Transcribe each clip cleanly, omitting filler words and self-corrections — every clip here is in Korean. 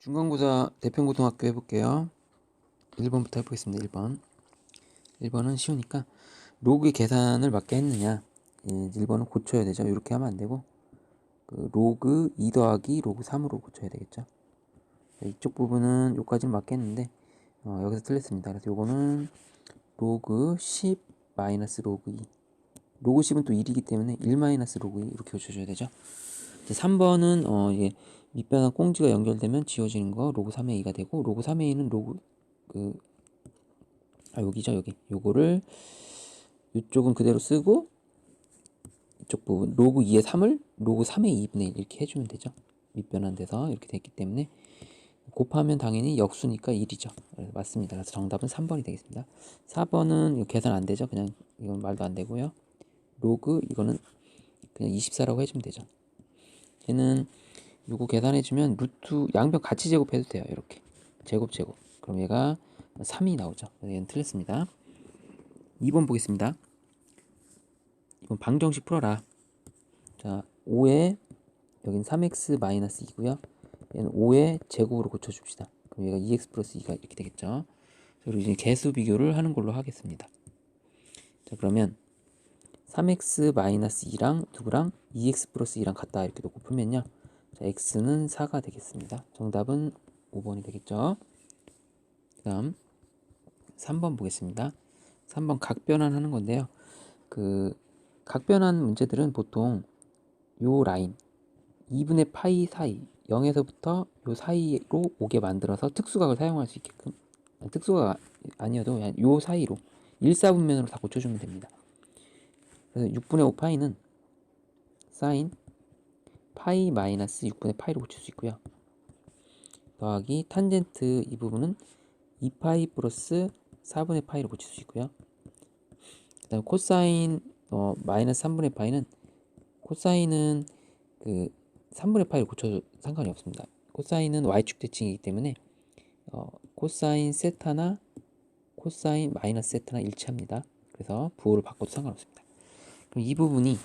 중간고사 대평고등학교 해볼게요. 1번부터 해보겠습니다. 1번. 1번은 쉬우니까 로그의 계산을 맞게 했느냐. 1번은 고쳐야 되죠. 이렇게 하면 안 되고 로그 2 더하기 로그 3으로 고쳐야 되겠죠. 이쪽 부분은 여기까지는 맞게 했는데 여기서 틀렸습니다. 그래서 요거는 로그 10 마이너스 로그 2. 로그 10은 또 1이기 때문에 1 마이너스 로그 2 이렇게 고쳐줘야 되죠. 3번은 이게 밑변화 꽁지가 연결되면 지워지는 거 로그 3의 2가 되고, 로그 3의 2는 로그 여기죠. 여기 요거를 이쪽은 그대로 쓰고 이쪽 부분 로그 2의 3을 로그 3의 2분의 1 이렇게 해주면 되죠. 밑변환돼서 이렇게 됐기 때문에 곱하면 당연히 역수니까 1이죠. 맞습니다. 그래서 정답은 3번이 되겠습니다. 4번은 이거 계산 안 되죠. 그냥 이건 말도 안 되고요. 로그 이거는 그냥 24라고 해주면 되죠. 얘는 요거 계산해주면 루트 양변 같이 제곱해도 돼요. 이렇게 제곱 그럼 얘가 3이 나오죠. 그래서 얘는 틀렸습니다. 2번 보겠습니다. 이건 방정식 풀어라. 자, 5에 여긴 3x-2고요. 얘는 5의 제곱으로 고쳐줍시다. 그럼 얘가 2x 플러스 2가 이렇게 되겠죠. 그리고 이제 개수 비교를 하는 걸로 하겠습니다. 자, 그러면 3x-2랑 누구랑 2x 플러스 2랑 같다 이렇게 놓고 풀면요. 자, x는 4가 되겠습니다. 정답은 5번이 되겠죠. 그 다음 3번 보겠습니다. 3번 각변환 하는 건데요. 각변환 문제들은 보통 요 라인 2분의 파이 사이 0에서부터 요 사이로 오게 만들어서 특수각을 사용할 수 있게끔, 특수각 아니어도 그냥 요 사이로 1사분면으로 다 고쳐주면 됩니다. 그래서 6분의 5 파이는 사인 파이 마이너스 6분의 파이로 고칠 수 있고요. 더하기 탄젠트 이 부분은 2파이 플러스 4분의 파이로 고칠 수 있고요. 그 다음에 코사인 마이너스 3분의 파이는 코사인은 3분의 파이를 고쳐도 상관이 없습니다. 코사인은 y축 대칭이기 때문에 코사인 세타나 코사인 마이너스 세타나 일치합니다. 그래서 부호를 바꿔도 상관없습니다. 그럼 이 부분이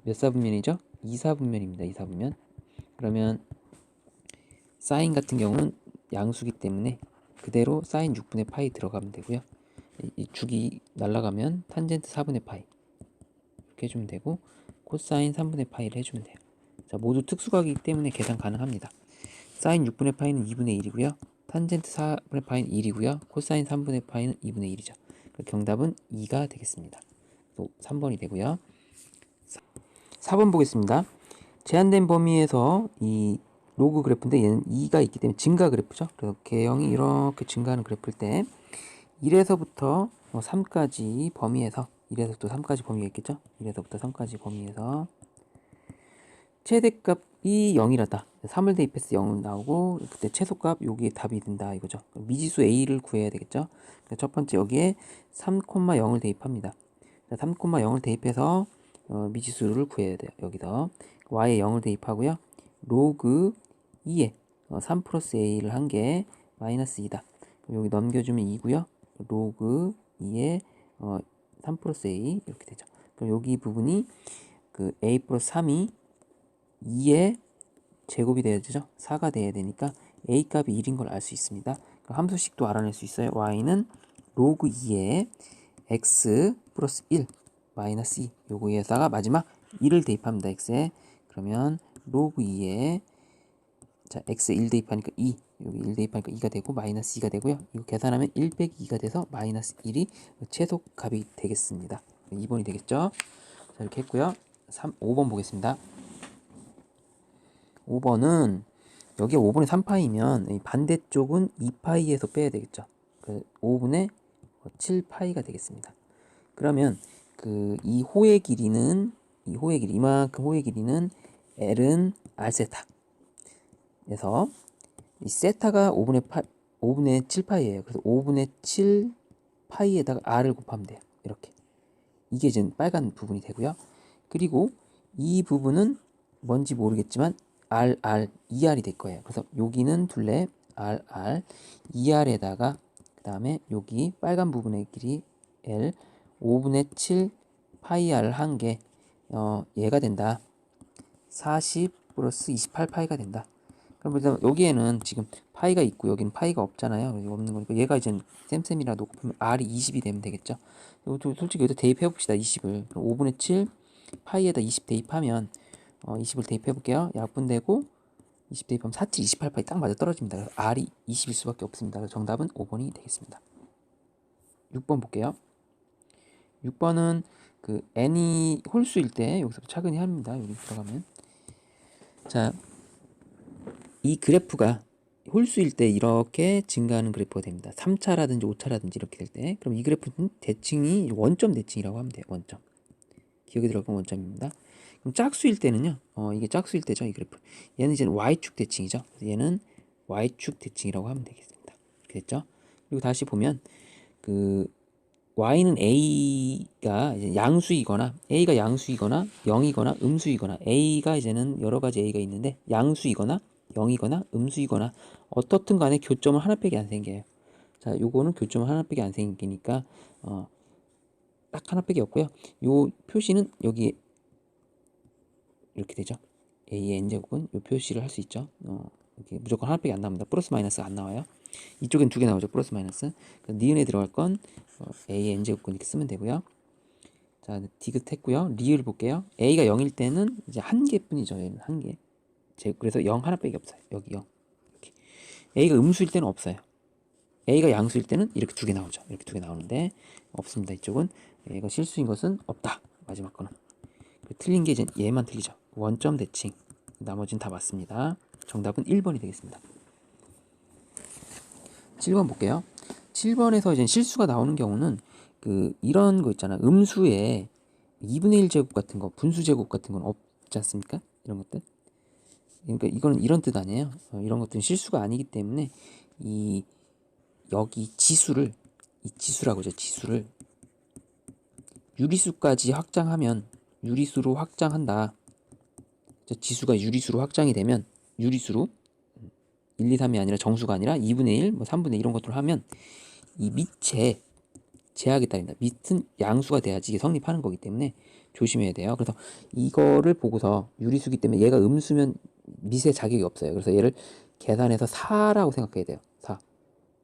몇 사분면이죠? 2사분면입니다. 2사분면. 그러면 사인 같은 경우는 양수기 때문에 그대로 사인 6분의 파이 들어가면 되고요. 이 죽이 날아가면 탄젠트 4분의 파이 이렇게 해주면 되고, 코사인 3분의 파이를 해주면 돼요. 자, 모두 특수각이기 때문에 계산 가능합니다. 사인 6분의 파이는 2분의 1이고요. 탄젠트 4분의 파이는 1이고요. 코사인 3분의 파이는 2분의 1이죠. 정답은 2가 되겠습니다. 또 3번이 되고요. 4번 보겠습니다. 제한된 범위에서 이 로그 그래프인데 얘는 2가 있기 때문에 증가 그래프죠. 그래서 개형이 이렇게 증가하는 그래프일 때 1에서부터 3까지 범위에서 1에서부터 3까지 범위가 있겠죠. 1에서부터 3까지 범위에서 최대값이 0이라다. 3을 대입해서 0은 나오고 그때 최소값 여기에 답이 된다 이거죠. 미지수 a를 구해야 되겠죠. 첫 번째 여기에 3,0을 대입합니다. 3,0을 대입해서 미지수를 구해야 돼요. 여기서 y에 0을 대입하고요. 로그 2에 3 플러스 a를 한 게 마이너스 2다. 여기 넘겨주면 2고요. 로그 2에 3 플러스 a 이렇게 되죠. 그럼 여기 부분이 a 플러스 3이 2의 제곱이 돼야 되죠. 4가 돼야 되니까 a 값이 1인 걸 알 수 있습니다. 함수식도 알아낼 수 있어요. y는 로그 2에 x 플러스 1 마이너스 2 요거에다가 마지막 1을 대입합니다. x에. 그러면 로그 2에 자 x에 1 대입하니까 2 여기 1 대입하니까 2가 되고 마이너스 2가 되고요. 이거 계산하면 1 빼기 2가 돼서 마이너스 1이 최소값이 되겠습니다. 2번이 되겠죠. 자, 이렇게 했고요. 5번 보겠습니다. 5번은 여기 5분의 3파이면 반대쪽은 2파이에서 빼야 되겠죠. 5분의 7파이가 되겠습니다. 그러면 이 호의 길이는 이만큼 호의 길이는 L은 R세타 에서 이 세타가 5분의 7파이예요. 그래서 5분의 7파이에다가 R을 곱하면 돼요. 이렇게 이게 지금 빨간 부분이 되고요. 그리고 이 부분은 뭔지 모르겠지만 RR, ER이 될 거예요. 그래서 여기는 둘레 RR, ER에다가 그 다음에 여기 빨간 부분의 길이 L, 5분의 7 파이 R 한 게 얘가 된다. 40 플러스 28 파이가 된다. 그럼 일단 여기에는 지금 파이가 있고 여기는 파이가 없잖아요. 여기 없는 거니까 얘가 이제 쌤쌤이라 놓고 보면 R이 20이 되면 되겠죠. 이것도 솔직히 여기다 대입해 봅시다. 20을. 그럼 5분의 7 파이에다 20 대입하면 20을 대입해 볼게요. 약분되고 20 대입하면 4, 7, 28파이 딱 맞아 떨어집니다. 그래서 R이 20일 수밖에 없습니다. 그래서 정답은 5번이 되겠습니다. 6번 볼게요. 6번은 그 n이 홀수일 때 여기서 차근히 합니다. 여기 들어가면 자, 이 그래프가 홀수일 때 이렇게 증가하는 그래프가 됩니다. 3차라든지 5차라든지 이렇게 될 때. 그럼 이 그래프는 대칭이 원점 대칭이라고 하면 돼요. 원점. 기억에 들어간 원점입니다. 그럼 짝수일 때는요. 이게 짝수일 때죠. 이 그래프. 얘는 이제 y축 대칭이죠. 얘는 y축 대칭이라고 하면 되겠습니다. 됐죠? 그리고 다시 보면 그 y는 a가 이제 양수이거나 a가 양수이거나 0이거나 음수이거나 a가 이제는 여러 가지 a가 있는데 양수이거나 0이거나 음수이거나 어떻든 간에 교점은 하나밖에 안 생겨요. 자, 요거는 교점은 하나밖에 안 생기니까 딱 하나밖에 없고요. 요 표시는 여기 이렇게 되죠. a의 n제곱은 요 표시를 할 수 있죠. 이렇게 무조건 하나밖에 안 나옵니다. 플러스 마이너스가 안 나와요. 이쪽엔 두 개 나오죠. 플러스 마이너스. 니은에 들어갈 건 a의 n제곱근 이렇게 쓰면 되고요. 자, 디귿 했고요. 리을 볼게요. a가 0일 때는 이제 한 개뿐이죠. 얘는 한 개. 그래서 0 하나밖에 없어요. 여기 0. 이렇게. a가 음수일 때는 없어요. a가 양수일 때는 이렇게 두 개 나오죠. 이렇게 두 개 나오는데 없습니다. 이쪽은 a가 실수인 것은 없다. 마지막 거는. 틀린 게 이제 얘만 틀리죠. 원점 대칭. 나머지는 다 맞습니다. 정답은 1번이 되겠습니다. 7번 볼게요. 7번에서 이제 실수가 나오는 경우는 이런 거 있잖아. 음수에 2분의 1 제곱 같은 거, 분수 제곱 같은 건 없지 않습니까? 이런 것들. 그러니까 이거는 이런 뜻 아니에요. 이런 것들은 실수가 아니기 때문에 여기 지수를 이 지수라고 하죠. 지수를 유리수까지 확장하면 유리수로 확장한다. 지수가 유리수로 확장이 되면 유리수로 1, 2, 3이 아니라 정수가 아니라 2분의 1, 뭐 3분의 1 이런 것들을 하면 이 밑에 제약이 따릅니다. 밑은 양수가 돼야지 이게 성립하는 거기 때문에 조심해야 돼요. 그래서 이거를 보고서 유리수기 때문에 얘가 음수면 밑에 자격이 없어요. 그래서 얘를 계산해서 4라고 생각해야 돼요. 4.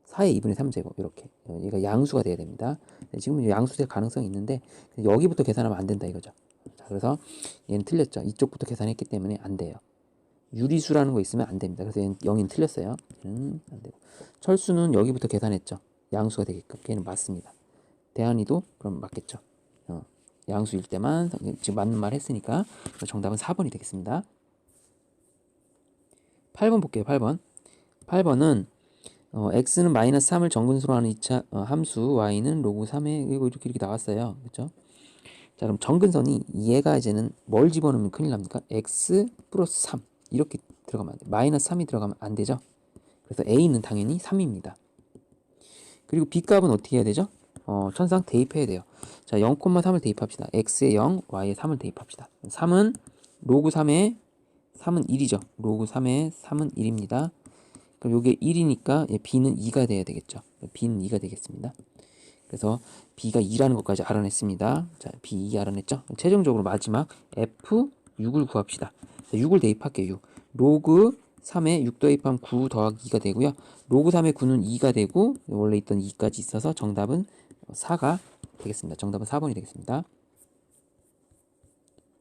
4의 2분의 3제곱 이렇게. 얘가 양수가 돼야 됩니다. 지금은 양수될 가능성이 있는데 여기부터 계산하면 안 된다 이거죠. 자, 그래서 얘는 틀렸죠. 이쪽부터 계산했기 때문에 안 돼요. 유리수라는 거 있으면 안 됩니다. 그래서 얘는 0인 틀렸어요. 얘는 안 되고. 철수는 여기부터 계산했죠. 양수가 되게끔. 걔는 맞습니다. 대안이도 그럼 맞겠죠. 양수일 때만 지금 맞는 말 했으니까 정답은 4번이 되겠습니다. 8번 볼게요. 8번. 8번은 x는 마이너스 3을 정근수로 하는 2차 함수 y는 로그 3에 이렇게 나왔어요. 그렇죠? 자, 그럼 정근선이 얘가 이제는 뭘 집어넣으면 큰일 납니까? x 플러스 3 이렇게 들어가면 안 돼. 마이너스 3이 들어가면 안 되죠. 그래서 a는 당연히 3입니다. 그리고 b 값은 어떻게 해야 되죠? 천상 대입해야 돼요. 자, 0,3을 대입합시다. x에 0, y에 3을 대입합시다. 3은 로그 3에 3은 1이죠. 로그 3에 3은 1입니다. 그럼 이게 1이니까 b는 2가 돼야 되겠죠. b는 2가 되겠습니다. 그래서 b가 2라는 것까지 알아냈습니다. 자, b 2 알아냈죠? 최종적으로 마지막 f 6을 구합시다. 자, 6을 대입할게요. 6. 로그 3에 6 대입하면 9 더하기 2가 되고요. 로그 3에 9는 2가 되고 원래 있던 2까지 있어서 정답은 4가 되겠습니다. 정답은 4번이 되겠습니다.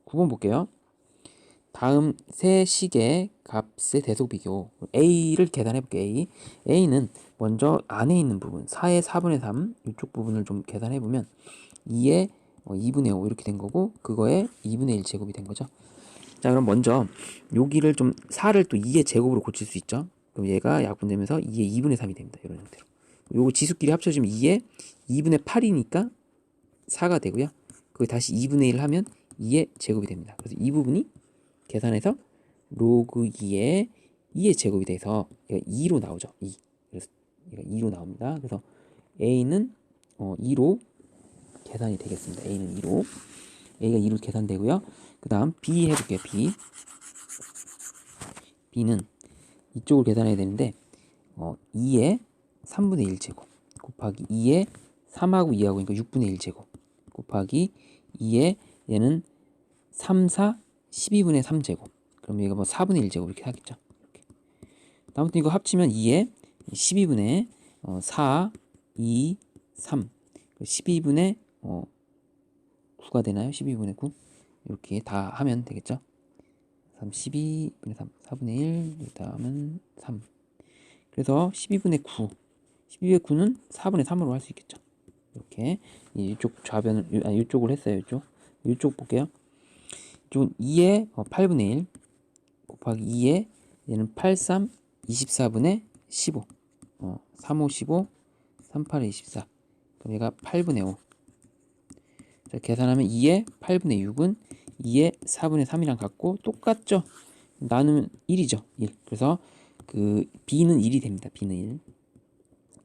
9번 볼게요. 다음 세 식의 값의 대속 비교. A를 계산해 볼게요. A는 먼저 안에 있는 부분 4의 4분의 3 이쪽 부분을 좀 계산해 보면 2의 2분의 5 이렇게 된 거고 그거에 2분의 1 제곱이 된 거죠. 자, 그럼 먼저 여기를 좀 4를 또 2의 제곱으로 고칠 수 있죠. 그럼 얘가 약분되면서 2의 2분의 3이 됩니다. 이런 형태로. 요거 지수끼리 합쳐지면 2의 2분의 8이니까 4가 되고요. 그걸 다시 2분의 1 하면 2의 제곱이 됩니다. 그래서 이 부분이 계산해서 로그 2의 2의 제곱이 돼서 얘가 2로 나오죠. 2. 그래서 얘가 2로 나옵니다. 그래서 a는 2로 계산이 되겠습니다. a는 2로. a가 2로 계산되고요. 그 다음 b 해볼게요. b는 이쪽을 계산해야 되는데 2의 3분의 1 제곱 곱하기 2의 3하고 2하고 그러니까 6분의 1 제곱 곱하기 2의 얘는 3, 4, 12분의 3 제곱. 그럼 얘가 뭐 4분의 1 제곱 이렇게 하겠죠. 이렇게. 아무튼 이거 합치면 2에 12분의 4, 2, 3 12분의 9가 되나요? 12분의 9 이렇게 다 하면 되겠죠? 12분의 3 4분의 1 그 다음은 3 그래서 12분의 9 12분의 9는 4분의 3으로 할 수 있겠죠? 이렇게 이쪽 좌변을 이쪽을 했어요. 이쪽 볼게요. 이쪽은 2에 8분의 1 곱하기 2에 얘는 8, 3, 24분의 15 3, 5, 15 3, 8에 24 그럼 얘가 8분의 5 자, 계산하면 2에 8분의 6은 2에 4분의 3이랑 같고 똑같죠? 나누면 1이죠. 1 그래서 그 B는 1이 됩니다. B는 1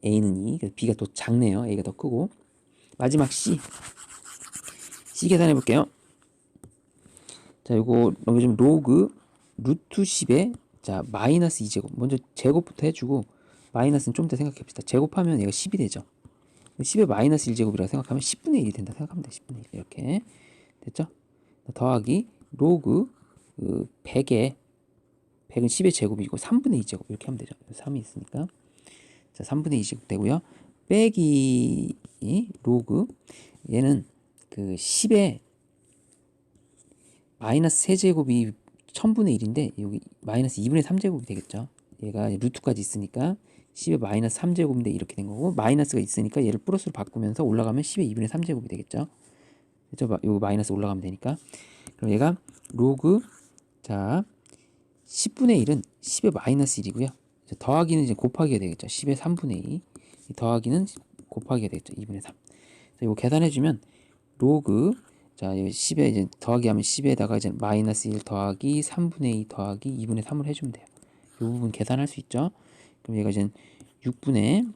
A는 2 그래서 B가 더 작네요. A가 더 크고 마지막 C 계산해 볼게요. 자, 요거 넘겨주면 로그 루트 10에 자 마이너스 2제곱 먼저 제곱부터 해주고 마이너스는 좀 더 생각해 봅시다. 제곱하면 얘가 10이 되죠. 10의 마이너스 1제곱이라고 생각하면 10분의 1이 된다 생각하면 돼. 10분의 1 이렇게 됐죠? 더하기 로그 100은 10의 제곱이고 3분의 2제곱 이렇게 하면 되죠. 3이 있으니까 자 3분의 2제곱 되고요. 빼기 로그 얘는 그 10의 마이너스 세제곱이 1000분의 1인데 여기 마이너스 2분의 3제곱이 되겠죠. 얘가 루트까지 있으니까 10의 마이너스 3제곱인데 이렇게 된 거고 마이너스가 있으니까 얘를 플러스로 바꾸면서 올라가면 10의 2분의 3제곱이 되겠죠. 그렇죠? 요 마이너스 올라가면 되니까 그럼 얘가 로그 자 10분의 1은 10의 마이너스 1이고요. 더하기는 이제 곱하기가 되겠죠. 10의 3분의 2 더하기는 곱하기가 되겠죠. 2분의 3 자, 이거 계산해주면 로그 자, 10에 이제 더하기 하면 10에다가 이제 마이너스 1 더하기 3분의 2 더하기 2분의 3을 해주면 돼요. 이 부분 계산할 수 있죠. 그럼 얘가 이제 6분의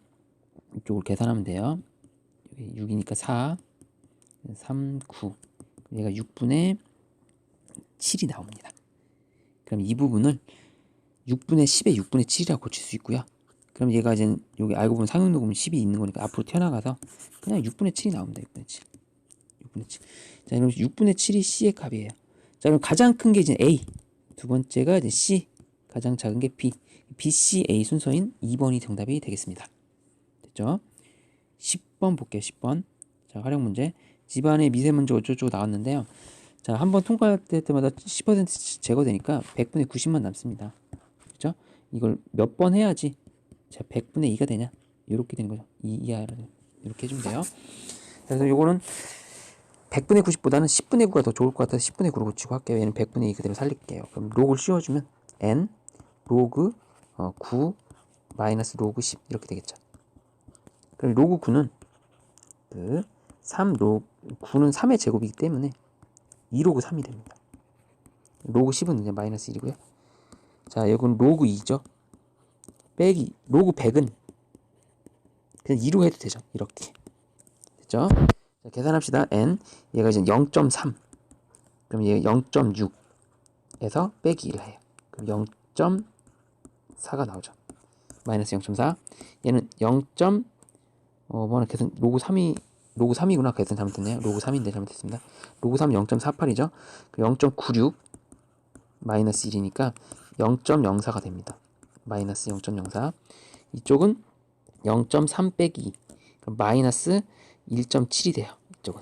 이쪽을 계산하면 돼요. 여기 6이니까 4, 3, 9. 얘가 6분의 7이 나옵니다. 그럼 이 부분을 6분의 10에 6분의 7이라고 고칠 수 있고요. 그럼 얘가 이제 여기 알고 보면 상용녹음은 10이 있는 거니까 앞으로 튀어나가서 그냥 6분의 7이 나옵니다. 6분의 7. 6분의 7. 자, 그럼 6분의 7이 C의 값이에요. 자, 그럼 가장 큰 게 이제 A. 두 번째가 이제 C. 가장 작은 게 B. B, C, A 순서인 2번이 정답이 되겠습니다. 됐죠? 10번 볼게요. 10번. 자, 활용 문제. 집안의 미세먼지 어쩌고저쩌고 나왔는데요. 자, 한 번 통과할 때마다 10% 제거되니까 100분의 90만 남습니다. 그죠? 이걸 몇 번 해야지 자, 100분의 2가 되냐? 이렇게 되는 거죠. 2 이하라는 이렇게 해주면 돼요. 그래서 요거는 100분의 90보다는 10분의 9가 더 좋을 것 같아서 10분의 9로 고치고 할게요. 얘는 100분의 2 그대로 살릴게요. 그럼 로그를 씌워주면 n 로그 9 마이너스 로그 10 이렇게 되겠죠. 그럼 로그 9는 그 3 로그 9는 3의 제곱이기 때문에 2 로그 3이 됩니다. 로그 10은 이제 마이너스 1이고요. 자, 이건 로그 2죠. 빼기 로그 100은 그냥 2로 해도 되죠. 이렇게 됐죠? 자, 계산합시다. n 얘가 이제 0.3 그럼 얘가 0.6에서 빼기 1을 해요. 그럼 0.4가 나오죠. 마이너스 0.4 얘는 0. 뭐나 계산 로그 3이구나. 계산 잘못했네요. 로그 3인데 잘못했습니다. 로그 3 0.48이죠. 0.96 마이너스 1이니까 0.04가 됩니다. 마이너스 0.04 이쪽은 0.3 빼기 그럼 마이너스 1.7이 돼요. 이쪽은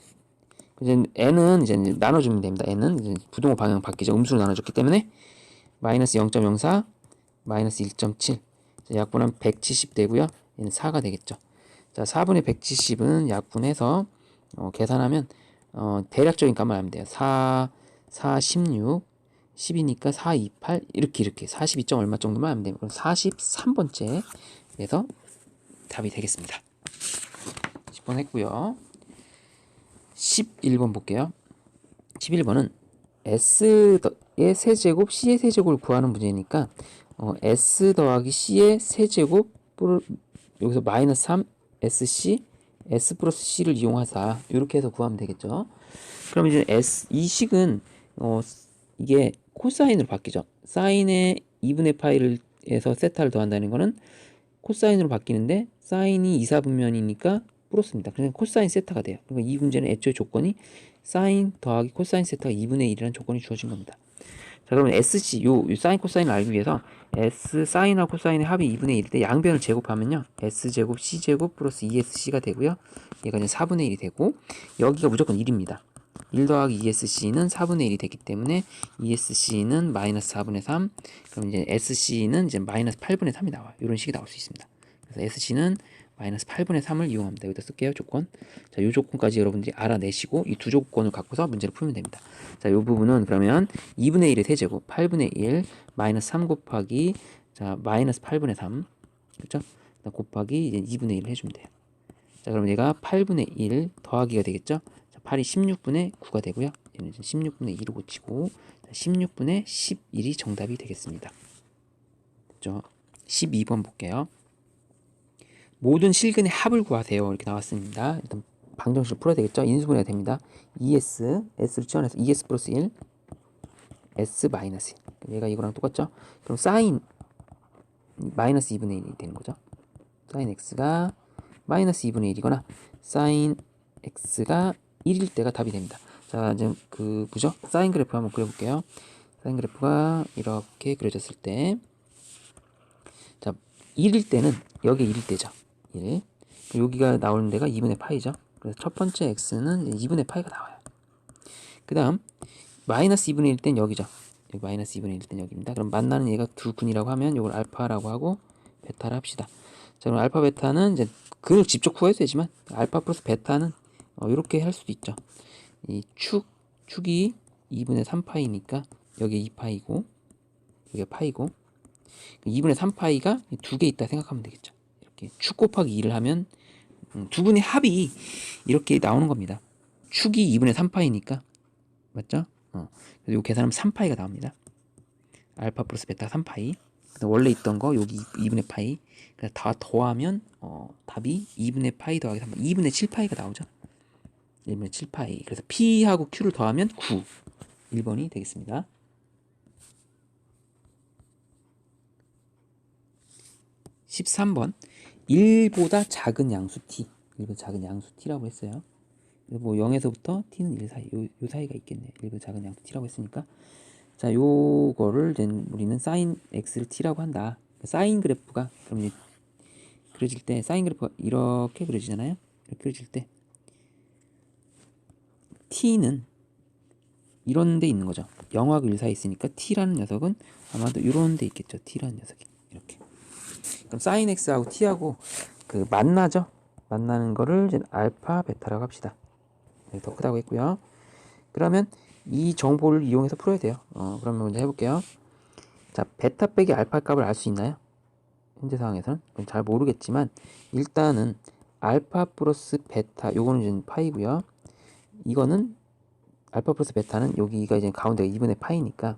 이제 n은 이제 나눠주면 됩니다. n은 이제 부동호 방향 바뀌죠. 음수로 나눠줬기 때문에 마이너스 0.04 마이너스 1.7 약분하면 170 되고요. 얘는 4가 되겠죠. 자, 4분의 170은 약분해서 계산하면 대략적인 값만 하면 돼요. 4, 16 10이니까 4, 28 이렇게 42점 얼마 정도만 하면 돼요. 그럼 43번째 그래서 답이 되겠습니다. 10번 했고요. 11번 볼게요. 11번은 S의 세제곱 C의 세제곱을 구하는 문제니까 S 더하기 C의 세제곱을 여기서 마이너스 3 SC S 플러스 C를 이용하자 이렇게 해서 구하면 되겠죠. 그럼 이제 이 식은 이게 코사인으로 바뀌죠. 사인의 2분의 파이를 해서 세타를 더한다는 거는 코사인으로 바뀌는데 사인이 2, 4분면이니까 플러스입니다. 그래서 코사인 세타가 돼요. 그러니까 이 문제는 애초에 조건이 사인 더하기 코사인 세타가 2분의 1이라는 조건이 주어진 겁니다. 자, 그러면 SC, 요 사인 코사인을 알기 위해서 S 사인하고 코사인의 합이 2분의 1일 때 양변을 제곱하면요. S제곱 C제곱 플러스 2SC가 되고요. 얘가 이제 4분의 1이 되고, 여기가 무조건 1입니다. 1 더하기 2SC는 4분의 1이 되기 때문에 2SC는 마이너스 4분의 3, 그럼 이제 SC는 이제 마이너스 8분의 3이 나와요. 이런 식이 나올 수 있습니다. 그래서 SC는 마이너스 8분의 3을 이용합니다. 여기다 쓸게요. 조건. 자, 이 조건까지 여러분들이 알아내시고 이 두 조건을 갖고서 문제를 풀면 됩니다. 자, 이 부분은 그러면 2분의 1의 세제곱, 8분의 1, 마이너스 3 곱하기, 자, 마이너스 8분의 3, 그렇죠? 곱하기 이제 2분의 1을 해주면 돼요. 자, 그럼 얘가 8분의 1 더하기가 되겠죠? 자, 8이 16분의 9가 되고요. 얘는 16분의 1을 고치고, 16분의 11이 정답이 되겠습니다. 됐죠? 12번 볼게요. 모든 실근의 합을 구하세요. 이렇게 나왔습니다. 일단 방정식을 풀어야 되겠죠? 인수분해가 됩니다. 2s, s를 치환해서 2s 플러스 1, s 마이너스 1. 얘가 이거랑 똑같죠? 그럼 사인 마이너스 2분의 1이 되는 거죠. 사인 x가 마이너스 2분의 1이거나 사인 x가 1일 때가 답이 됩니다. 자, 이제 뭐죠? 사인 그래프 한번 그려볼게요. 사인 그래프가 이렇게 그려졌을 때, 자, 1일 때는 여기 1일 때죠. 1. 여기가 나오는 데가 2분의 파이죠. 그래서 첫 번째 x는 2분의 파이가 나와요. 그 다음 마이너스 2분의 1 땐 여기죠. 여기 마이너스 2분의 1 땐 여기입니다. 그럼 만나는 얘가 두 분이라고 하면 이걸 알파라고 하고 베타를 합시다. 자, 그럼 알파 베타는 이제 그걸 직접 구해도 되지만 알파 플러스 베타는 이렇게 할 수도 있죠. 이 축이 2분의 3파이니까 여기 2파이고 여기 파이고 2분의 3파이가 두 개 있다 생각하면 되겠죠. 이렇게 축 곱하기 2를 하면 두 분의 합이 이렇게 나오는 겁니다. 축이 2분의 3파이니까 맞죠? 그래서 이 계산하면 3파이가 나옵니다. 알파 플러스 베타 3파이. 원래 있던 거 여기 2분의 파이. 그래서 다 더하면 답이 2분의 파이 더하기 3파이. 2분의 7파이가 나오죠. 1분의 7파이. 그래서 P하고 Q를 더하면 9. 1번이 되겠습니다. 13번. 1보다 작은 양수 T. 1보다 작은 양수 T라고 했어요. 뭐 0에서부터 T는 1 사이. 요 사이가 있겠네. 1보다 작은 양수 T라고 했으니까. 자, 요거를 이제 우리는 사인 X를 T라고 한다. 사인 그래프가, 그럼 이제 그려질 때, 사인 그래프가 이렇게 그려지잖아요. 이렇게 그려질 때, T는 이런 데 있는 거죠. 0하고 1 사이에 있으니까 T라는 녀석은 아마도 이런 데 있겠죠. T라는 녀석이. 이렇게. 그럼 사인 X하고 T하고 만나죠. 만나는 거를 이제 알파, 베타라고 합시다. 더 크다고 했고요. 그러면 이 정보를 이용해서 풀어야 돼요. 그러면 먼저 해볼게요. 자, 베타 빼기 알파 값을 알 수 있나요? 현재 상황에서는 잘 모르겠지만 일단은 알파 플러스 베타, 요거는 이제 파이고요. 이거는 알파 플러스 베타는 여기가 이제 가운데가 2분의 파이니까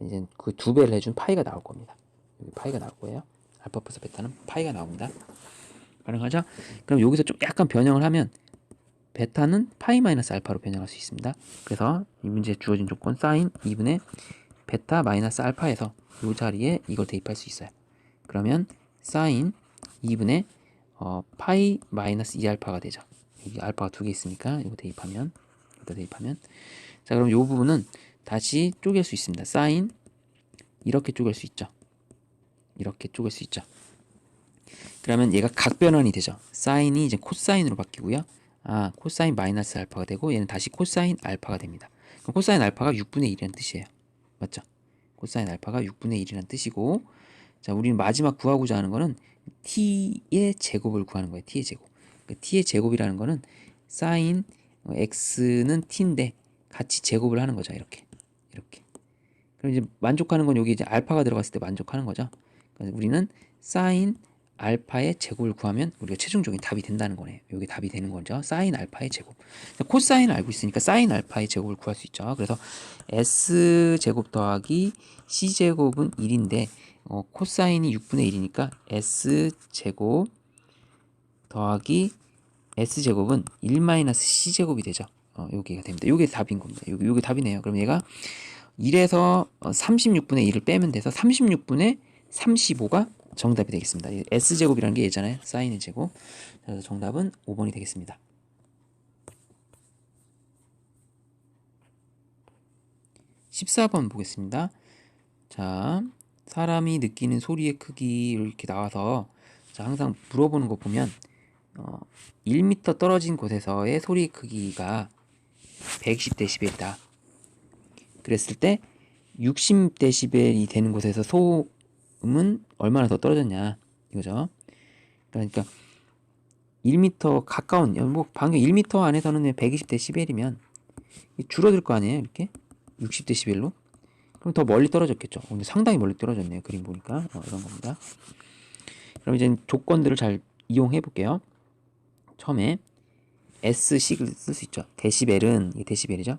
이제 그 두 배를 해준 파이가 나올 겁니다. 여기 파이가 나올 거예요. 알파 플러스 베타는 파이가 나옵니다. 가능하죠? 그럼 여기서 좀 약간 변형을 하면 베타는 파이 마이너스 알파로 변형할 수 있습니다. 그래서 이 문제에 주어진 조건 사인 2분의 베타 마이너스 알파에서 이 자리에 이걸 대입할 수 있어요. 그러면 사인 2분의 파이 마이너스 2알파가 되죠. 여기 알파가 두 개 있으니까 이거 대입하면 자, 그럼 이 부분은 다시 쪼갤 수 있습니다. 사인 이렇게 쪼갤 수 있죠. 이렇게 쪼갤 수 있죠. 그러면 얘가 각변환이 되죠. 사인이 이제 코사인으로 바뀌고요. 코사인 마이너스 알파가 되고 얘는 다시 코사인 알파가 됩니다. 그럼 코사인 알파가 6분의 1이라는 뜻이에요. 맞죠? 코사인 알파가 6분의 1이라는 뜻이고, 자, 우리는 마지막 구하고자 하는 거는 t의 제곱을 구하는 거예요. t의 제곱. 그 t의 제곱이라는 거는 사인 x는 t인데 같이 제곱을 하는 거죠. 이렇게. 그럼 이제 만족하는 건 여기 이제 알파가 들어갔을 때 만족하는 거죠. 그래서 우리는 사인 알파의 제곱을 구하면 우리가 최종적인 답이 된다는 거네요. 여기 답이 되는 거죠. 사인 알파의 제곱. 코사인을 알고 있으니까 사인 알파의 제곱을 구할 수 있죠. 그래서 S제곱 더하기 C제곱은 1인데 코사인이 6분의 1이니까 S제곱 더하기 S제곱은 1-C제곱이 되죠. 여기가 됩니다. 요게 답인 겁니다. 요게 답이네요. 그럼 얘가 1에서 36분의 1을 빼면 돼서 36분의 35가 정답이 되겠습니다. S제곱이라는 게 얘잖아요. 사인의 제곱. 그래서 정답은 5번이 되겠습니다. 14번 보겠습니다. 자, 사람이 느끼는 소리의 크기 이렇게 나와서 자, 항상 물어보는 거 보면 1m 떨어진 곳에서의 소리의 크기가 120dB이다. 그랬을 때 60dB이 되는 곳에서 소음은 얼마나 더 떨어졌냐 이거죠. 그러니까 1m 가까운 뭐 방금 1m 안에서는 120dB이면 줄어들 거 아니에요. 이렇게 60dB로. 그럼 더 멀리 떨어졌겠죠. 근데 상당히 멀리 떨어졌네요. 그림 보니까 이런 겁니다. 그럼 이제 조건들을 잘 이용해 볼게요. 처음에 S식을 쓸 수 있죠. 데시벨은 이게 데시벨이죠.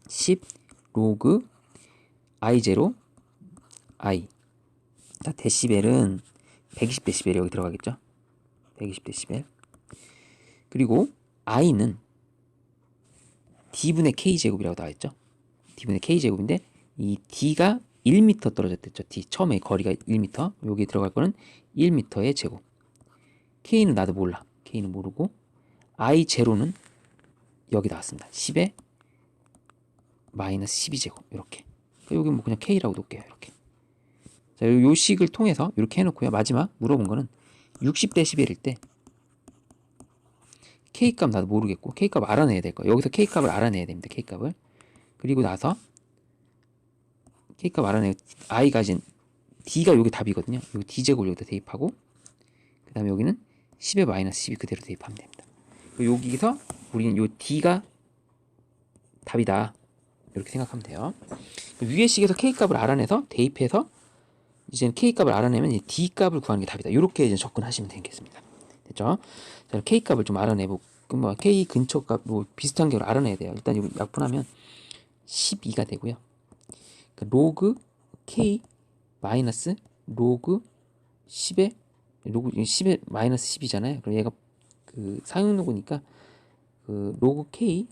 10 로그 I0 I. 자, 데시벨은 120dB 여기 들어가겠죠. 120dB. 그리고 I는 D분의 K제곱이라고 나와있죠. D분의 K제곱인데 이 D가 1m 떨어졌댔죠. D 처음에 거리가 1m. 여기 들어갈 거는 1m의 제곱. K는 나도 몰라. K는 모르고 I0는 여기 나왔습니다. 10에 마이너스 12제곱 이렇게. 여기 뭐 그냥 K라고 놓을게요. 이렇게. 자, 요 식을 통해서 이렇게 해놓고요. 마지막 물어본 거는 60dB일 때 K값 나도 모르겠고 K값 알아내야 될 거예요. 여기서 K값을 알아내야 됩니다. K값을. 그리고 나서 K값 알아내고 I가 이제 D가 여기 답이거든요. 여기 D제곱을 여기다 대입하고 그 다음에 여기는 10에 마이너스 12 그대로 대입하면 됩니다. 여기서 우리는 요 D가 답이다. 이렇게 생각하면 돼요. 위의 식에서 K값을 알아내서 대입해서 이제 K값을 알아내면 이제 D값을 구하는 게 답이다. 이렇게 이제 접근하시면 되겠습니다. 됐죠? 자, K값을 좀 알아내고 뭐 K 근처 값 뭐 비슷한 걸 알아내야 돼요. 일단 이거 약분하면 12가 되고요. 그 로그 K 마이너스 로그 10에 로그 10에 마이너스 10이잖아요. 그럼 얘가 그 사용로그니까 그 로그 K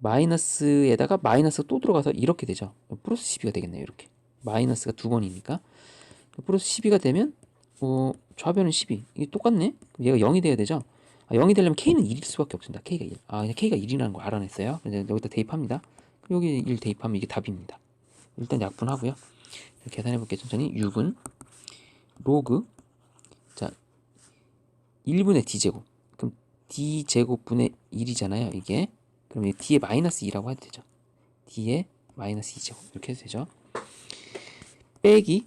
마이너스에다가 마이너스 또 들어가서 이렇게 되죠. 플러스 12가 되겠네요. 이렇게 마이너스가 두 번이니까 플러스 12가 되면 좌변은 12. 이게 똑같네. 그럼 얘가 0이 돼야 되죠. 0이 되려면 K는 1일 수밖에 없습니다. K가 1. 그냥 K가 1이라는 걸 알아냈어요. 그래서 여기다 대입합니다. 여기 1 대입하면 이게 답입니다. 일단 약분하고요. 계산해 볼게요. 천천히. 6은 로그 자 1분의 D제곱. 그럼 D제곱분의 1이잖아요. 이게. 그럼 이 D에 마이너스 2라고 해도 되죠. D에 마이너스 2제곱. 이렇게 해도 되죠. 빼기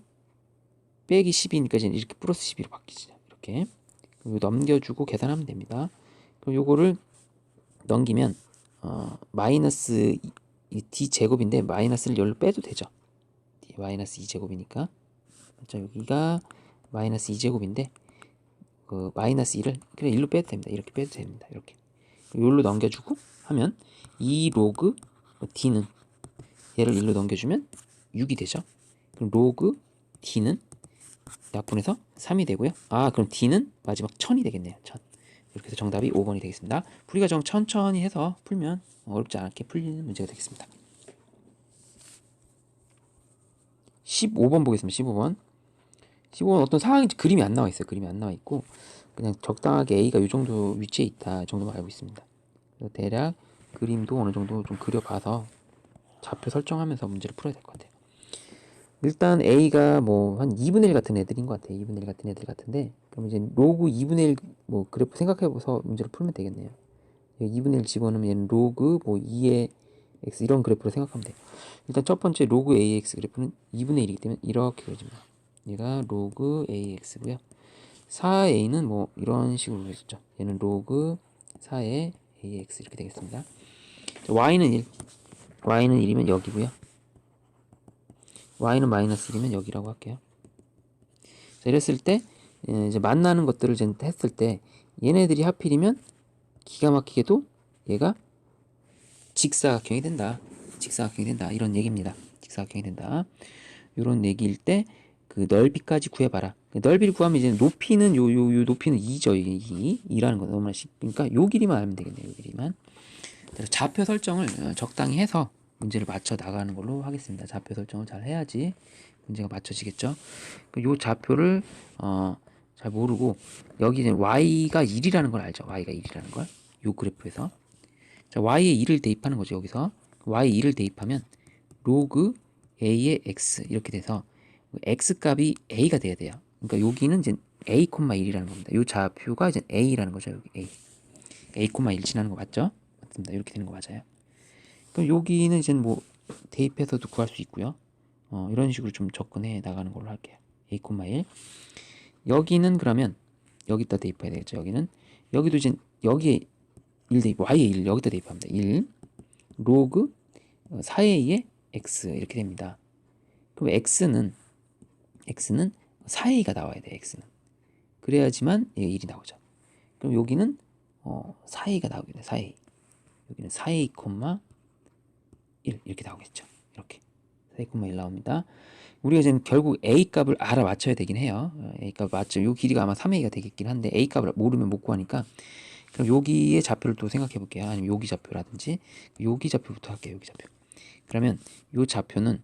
10이니까 이제 이렇게 플러스 12로 바뀌죠. 이렇게. 그럼 넘겨주고 계산하면 됩니다. 그럼 요거를 넘기면 마이너스 이 D제곱인데 마이너스를 열로 빼도 되죠. D 마이너스 2제곱이니까. 자, 여기가 마이너스 2제곱인데 그 마이너스 1을 그냥 1로 빼도 됩니다. 이렇게 빼도 됩니다. 이렇게. 여기로 넘겨주고 하면 2 로그 D는 얘를 1로 넘겨주면 6이 되죠. 그럼 로그 D는 약분해서 3이 되고요. 그럼 D는 마지막 1000이 되겠네요. 1000. 이렇게 해서 정답이 5번이 되겠습니다. 풀이과정 천천히 해서 풀면 어렵지 않게 풀리는 문제가 되겠습니다. 15번 보겠습니다. 15번. 15번 어떤 상황이 그림이 안 나와 있어요. 그림이 안 나와 있고 그냥 적당하게 A가 이 정도 위치에 있다. 이 정도만 알고 있습니다. 대략 그림도 어느 정도 좀 그려봐서 좌표 설정하면서 문제를 풀어야 될 것 같아요. 일단 A가 뭐 한 2분의 1 같은 애들인 것 같아요. 2분의 1 같은 애들 같은데 그럼 이제 로그 2분의 1 뭐 그래프 생각해봐서 문제를 풀면 되겠네요. 2분의 1 집어넣으면 얘는 로그 뭐 2의 x 이런 그래프로 생각하면 돼요. 일단 첫 번째 로그 ax 그래프는 2분의 1이기 때문에 이렇게 그려집니다. 얘가 로그 ax고요. 4a는 뭐 이런 식으로 그려졌죠. 얘는 로그 4의 ax 이렇게 되겠습니다. y는 1. y는 1이면 여기고요. y는 마이너스 1이면 여기라고 할게요. 자, 이랬을 때 이제 만나는 것들을 이제 했을 때 얘네들이 하필이면 기가 막히게도 얘가 직사각형이 된다. 직사각형이 된다. 이런 얘기입니다. 직사각형이 된다. 이런 얘기일 때 그 넓이까지 구해봐라. 넓이를 구하면 이제 높이는 요 높이는 2죠. 이게 2라는 거 너무나 쉽으니까 요 길이만 알면 되겠네요. 요 길이만. 좌표 설정을 적당히 해서 문제를 맞춰 나가는 걸로 하겠습니다. 좌표 설정을 잘 해야지 문제가 맞춰지겠죠. 요 좌표를 잘 모르고 여기 이제 y가 1이라는 걸 알죠. y가 1이라는 걸. 요 그래프에서 자, y에 1을 대입하는 거죠. 여기서 y2를 대입하면 로그 a의 x 이렇게 돼서 x 값이 a가 돼야 돼요. 그러니까 여기는 이제 a, 1이라는 겁니다. 이 좌표가 이제 a라는 거죠. 여기 a, 1 지나는 거 맞죠? 맞습니다. 이렇게 되는 거 맞아요. 그럼 여기는 이제 뭐 대입해서도 구할 수 있고요. 이런 식으로 좀 접근해 나가는 걸로 할게요. a, 1. 여기는 그러면 여기다 대입해야 되겠죠. 여기도 이제 여기에 1 대입, y에 1 여기다 대입합니다. 1 로그 4a의 x 이렇게 됩니다. 그럼 x는 4a가 나와야 돼. x는 그래야지만 1이 나오죠. 그럼 여기는 4a가 나오게 돼. 4a 여기는 4a, 1 이렇게 나오겠죠. 이렇게 4a, 1 나옵니다. 우리가 지금 결국 a 값을 알아맞혀야 되긴 해요. a 값 맞죠. 요 길이가 아마 3a가 되겠긴 한데 a 값을 모르면 못 구하니까 그럼 여기의 좌표를 또 생각해 볼게요. 아니면 여기 좌표라든지 여기 좌표부터 할게요. 여기 좌표. 그러면 요 좌표는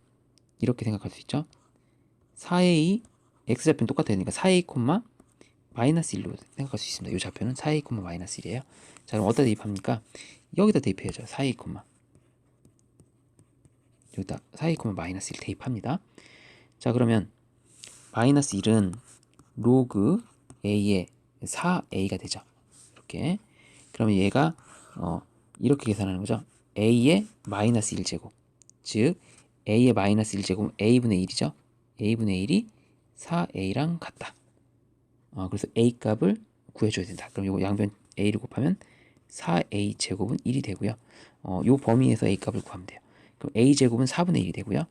이렇게 생각할 수 있죠. 4a x좌표는 똑같아야 되니까 4a, 마이너스 1로 생각할 수 있습니다. 이 좌표는 4a, 마이너스 1이에요. 자, 그럼 어디다 대입합니까? 여기다 대입해야죠. 4a, 여기다 4a, 마이너스 1 대입합니다. 자, 그러면 마이너스 1은 로그 a의 4a가 되죠. 이렇게. 그러면 얘가 이렇게 계산하는 거죠. a의 마이너스 1제곱. 즉 a의 마이너스 1제곱은 a분의 1이죠. a분의 1이 4a랑 같다. 그래서 a 값을 구해줘야 된다. 그럼 요거 양변 a를 곱하면 4a 제곱은 1이 되고요. 요 범위에서 a 값을 구하면 돼요. 그럼 a 제곱은 4분의 1이 되고요.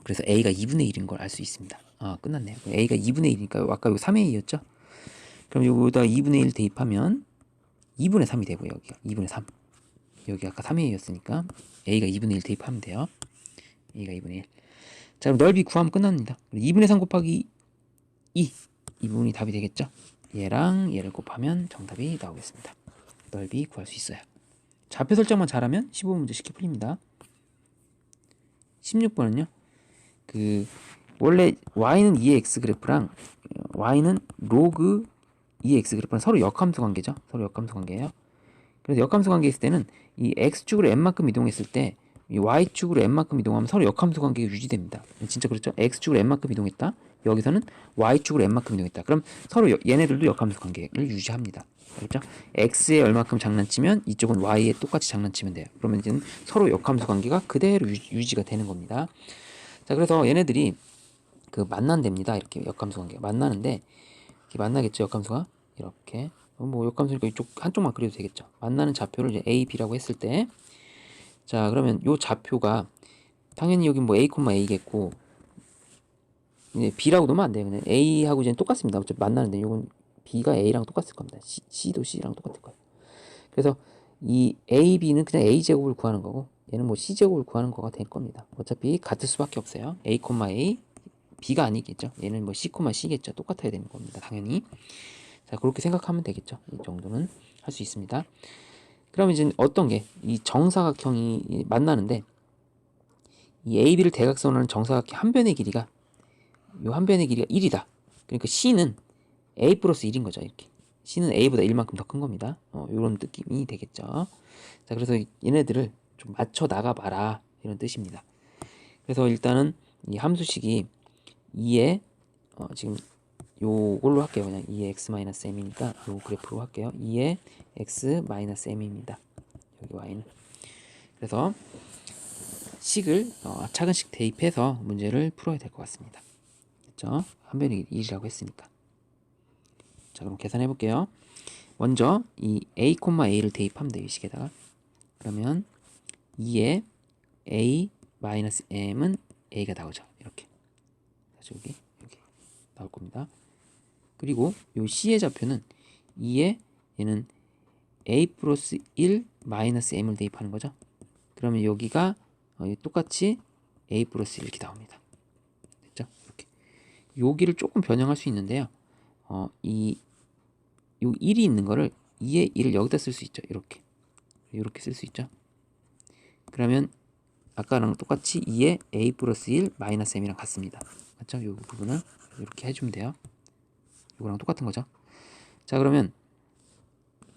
그래서 a가 2분의 1인 걸 알 수 있습니다. 끝났네요. a가 2분의 1이니까 아까 요 3a였죠? 그럼 요거다 2분의 1 대입하면 2분의 3이 되고요. 여기가 2분의 3. 여기 아까 3a였으니까 a가 2분의 1 대입하면 돼요. a가 2분의 1. 자, 그럼 넓이 구하면 끝납니다. 2분의 3 곱하기 2. 이 부분이 답이 되겠죠? 얘랑 얘를 곱하면 정답이 나오겠습니다. 넓이 구할 수 있어요. 좌표 설정만 잘하면 15문제 쉽게 풀립니다. 16번은요. 원래 y는 2의 x 그래프랑 y는 로그 2의 x 그래프랑 서로 역함수 관계죠. 서로 역함수 관계예요. 그래서 역함수 관계 있을 때는 이 x축으로 n만큼 이동했을 때 이 y축으로 n만큼 이동하면 서로 역함수 관계가 유지됩니다. 진짜 그렇죠? x축으로 n만큼 이동했다. 여기서는 y축으로 n만큼 이동했다. 그럼 서로 얘네들도 역함수 관계를 유지합니다. 그렇죠? x에 얼마큼 장난치면 이쪽은 y에 똑같이 장난치면 돼요. 그러면 이제 서로 역함수 관계가 그대로 유지가 되는 겁니다. 자, 그래서 얘네들이 만난답니다. 이렇게 역함수 관계가 만나는데 이렇게 만나겠죠. 역함수가 이렇게 뭐 역함수니까 이쪽 한쪽만 그려도 되겠죠. 만나는 좌표를 이제 a, b라고 했을 때 자, 그러면 요 좌표가 당연히 여기 뭐 a, a겠고 이제 b라고 놓으면 안 돼요. 그냥 a하고 이제 똑같습니다. 어차피 만나는데 요건 b가 a랑 똑같을 겁니다. c도 c랑 똑같을 거예요. 그래서 이 a, b는 그냥 a 제곱을 구하는 거고 얘는 뭐 c 제곱을 구하는 거가 될 겁니다. 어차피 같을 수밖에 없어요. a, a, b가 아니겠죠. 얘는 뭐 c, c겠죠. 똑같아야 되는 겁니다. 당연히. 자, 그렇게 생각하면 되겠죠. 이 정도는 할 수 있습니다. 그럼 이제 어떤 게 이 정사각형이 만나는데 이 AB를 대각선으로 하는 정사각형 한 변의 길이가 요 한 변의 길이가 1이다. 그러니까 C는 A 플러스 1인 거죠. 이렇게 C는 A보다 1만큼 더 큰 겁니다. 이런 느낌이 되겠죠. 자, 그래서 얘네들을 좀 맞춰 나가 봐라 이런 뜻입니다. 그래서 일단은 이 함수식이 2에 지금 요걸로 할게요. 그냥 2의 x-m이니까 요 그래프로 할게요. 2의 x-m입니다. 여기 y는. 그래서 식을 차근씩 대입해서 문제를 풀어야 될 것 같습니다. 그렇죠? 한 변이 1이라고 했으니까. 자, 그럼 계산해 볼게요. 먼저 이 a, a를 대입하면 돼요. 이 식에다가. 그러면 2의 a-m은 a가 나오죠. 이렇게. 다시 여기 나올 겁니다. 그리고 요 c의 좌표는 2의 얘는 a 플러스 1 마이너스 m을 대입하는 거죠. 그러면 여기가 똑같이 a 플러스 1 이렇게 나옵니다. 됐죠? 이렇게. 여기를 조금 변형할 수 있는데요. 요 1이 있는 거를 2의 1을 여기다 쓸 수 있죠. 이렇게 쓸 수 있죠. 그러면 아까랑 똑같이 2의 a 플러스 1 마이너스 m이랑 같습니다. 맞죠? 이 부분을 이렇게 해주면 돼요. 이거랑 똑같은 거죠. 자, 그러면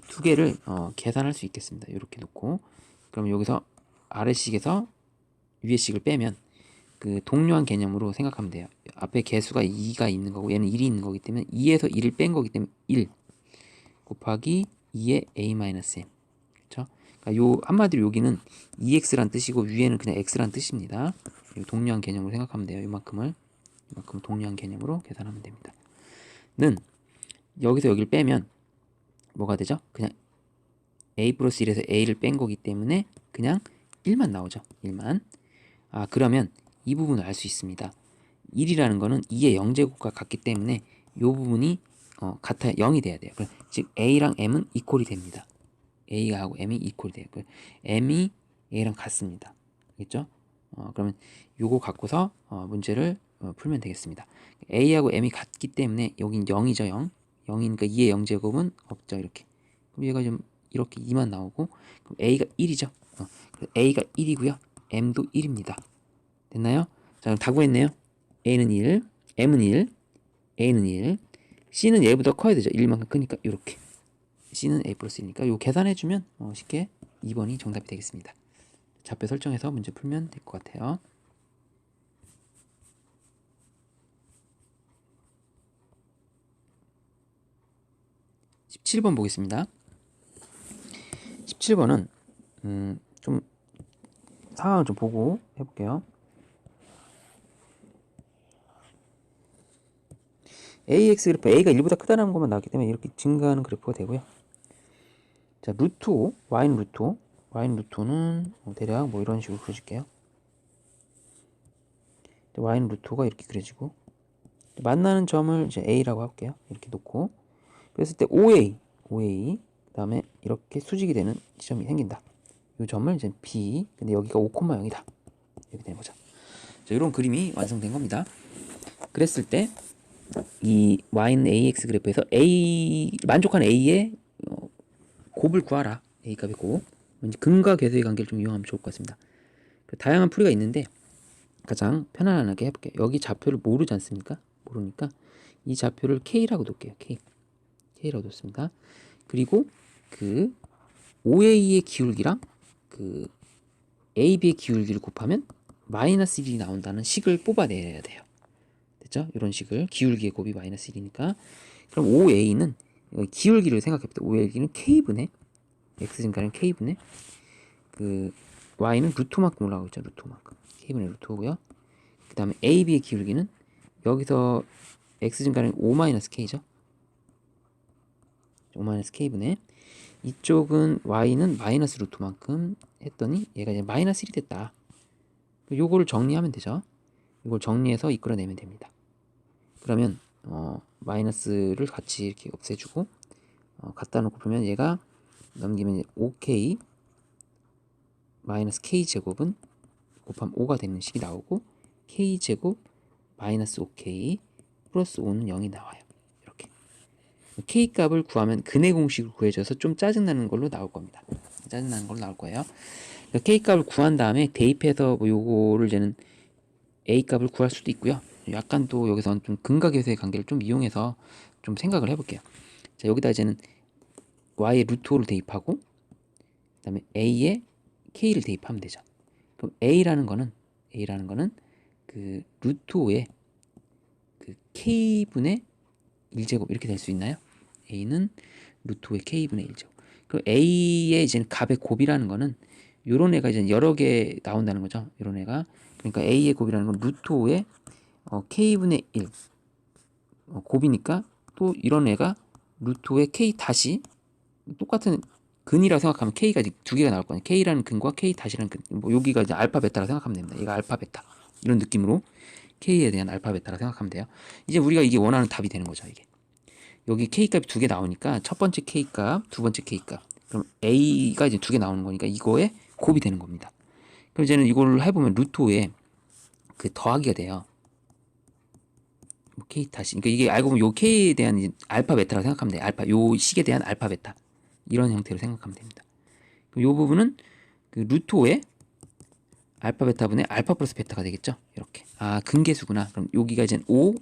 두 개를 계산할 수 있겠습니다. 이렇게 놓고 그럼 여기서 아래식에서 위에식을 빼면 그 동료한 개념으로 생각하면 돼요. 앞에 개수가 2가 있는 거고 얘는 1이 있는 거기 때문에 2에서 1을 뺀 거기 때문에 1 곱하기 2의 a-m. 그렇죠? 그러니까 요 한마디로 여기는 2x란 뜻이고 위에는 그냥 x란 뜻입니다. 동료한 개념으로 생각하면 돼요. 이만큼 동료한 개념으로 계산하면 됩니다. 는 여기서 여기를 빼면 뭐가 되죠? 그냥 a 플러스 1에서 a를 뺀 거기 때문에 그냥 1만 나오죠. 1만. 아, 그러면 이 부분을 알 수 있습니다. 1이라는 거는 2의 0제곱과 같기 때문에 이 부분이 같아야 0이 돼야 돼요. 즉 a랑 m은 이퀄이 됩니다. a가 하고 m이 이퀄이 돼요. m이 a랑 같습니다. 알겠죠? 그러면 요거 갖고서 문제를 풀면 되겠습니다. a하고 m이 같기 때문에 여긴 0이죠. 0. 0이니까 2의 0제곱은 없죠. 이렇게. 그럼 얘가 좀 이렇게 2만 나오고 그럼 a가 1이죠. a가 1이고요. m도 1입니다. 됐나요? 자, 그럼 다 구했네요. a는 1, m은 1, a는 1, c는 얘보다 커야 되죠. 1만큼 크니까 이렇게. c는 a 플러스 1이니까 요 계산해주면 쉽게 2번이 정답이 되겠습니다. 좌표 설정해서 문제 풀면 될 것 같아요. 17번 보겠습니다. 17번은 좀 상황을 좀 보고 해볼게요. ax 그래프 a가 1보다 크다는 것만 나왔기 때문에 이렇게 증가하는 그래프가 되고요. 자, 루트 5, y는 루트 5, y는 루트 5는 대략 뭐 이런 식으로 그려줄게요. y는 루트 5가 이렇게 그려지고 만나는 점을 이제 a라고 할게요. 이렇게 놓고 그랬을 때 5a 그 다음에 이렇게 수직이 되는 지점이 생긴다. 이 점을 이제 b, 근데 여기가 5,0이다. 이렇게 되는 거죠. 자, 이런 그림이 완성된 겁니다. 그랬을 때 이 y는 ax 그래프에서 만족한 a의 곱을 구하라. a 값의 곱. 근과 계수의 관계를 좀 이용하면 좋을 것 같습니다. 다양한 풀이가 있는데 가장 편안하게 해볼게요. 여기 좌표를 모르지 않습니까? 모르니까 이 좌표를 k라고 놓을게요. k라고 놓습니다. 그리고 그 OA의 기울기랑 그 AB의 기울기를 곱하면 마이너스 1이 나온다는 식을 뽑아내야 돼요. 됐죠? 이런 식을 기울기의 곱이 마이너스 1이니까 그럼 OA는 기울기를 생각해봅시다. OA는 K분의 X증가는 K분의 그 Y는 루트만큼 올라가고 있죠. 루트만큼. K분의 루트고요. 그 다음에 AB의 기울기는 여기서 X증가는 5-K죠. 5-K분의 이쪽은 Y는 마이너스 루트만큼 했더니 얘가 이제 마이너스 1이 됐다. 요거를 정리하면 되죠. 이걸 정리해서 이끌어내면 됩니다. 그러면 마이너스를 같이 이렇게 없애주고 갖다 놓고 보면 얘가 넘기면 이제 5k 마이너스 k제곱은 곱하면 5가 되는 식이 나오고 k제곱 마이너스 5k 플러스 5는 0이 나와요. 이렇게 k값을 구하면 근의 공식을 구해줘서 좀 짜증나는 걸로 나올 겁니다. 짜증나는 걸로 나올 거예요. k값을 구한 다음에 대입해서 뭐 요거를 이제는 a값을 구할 수도 있고요. 약간 또 여기서 좀 근과 계수의 관계를 좀 이용해서 좀 생각을 해볼게요. 자, 여기다 이제는 y의 루트 5를 대입하고 그 다음에 a의 k를 대입하면 되죠. 그럼 a라는 거는 그 루트 5의 그 k분의 1제곱 이렇게 될 수 있나요? a는 루트 5의 k분의 1제곱. 그럼 a의 이제 값의 곱이라는 거는 요런 애가 이제 여러 개 나온다는 거죠. 요런 애가. 그러니까 a의 곱이라는 건 루트 5의 k분의 1 곱이니까 또 이런 애가 루트 5의 k 다시 똑같은 근이라고 생각하면 k가 두 개가 나올 거예요. k라는 근과 k 다시라는 근. 뭐 여기가 이제 알파 베타라고 생각하면 됩니다. 얘가 알파 베타 이런 느낌으로 k에 대한 알파 베타라고 생각하면 돼요. 이제 우리가 이게 원하는 답이 되는 거죠. 이게 여기 k 값이 두 개 나오니까 첫 번째 k 값, 두 번째 k 값. 그럼 a가 이제 두 개 나오는 거니까 이거에 곱이 되는 겁니다. 그럼 이제는 이걸 해보면 루트 5에 그 더하기가 돼요. 뭐 k 다시. 그러니까 이게 알고 보면 요 k에 대한 이제 알파 베타라고 생각하면 돼요. 알파 요 식에 대한 알파 베타 이런 형태로 생각하면 됩니다. 그럼 요 부분은 그 루트 5에 알파 베타분의 알파 플러스 베타가 되겠죠. 이렇게. 아, 근계수구나. 그럼 여기가 이제 5.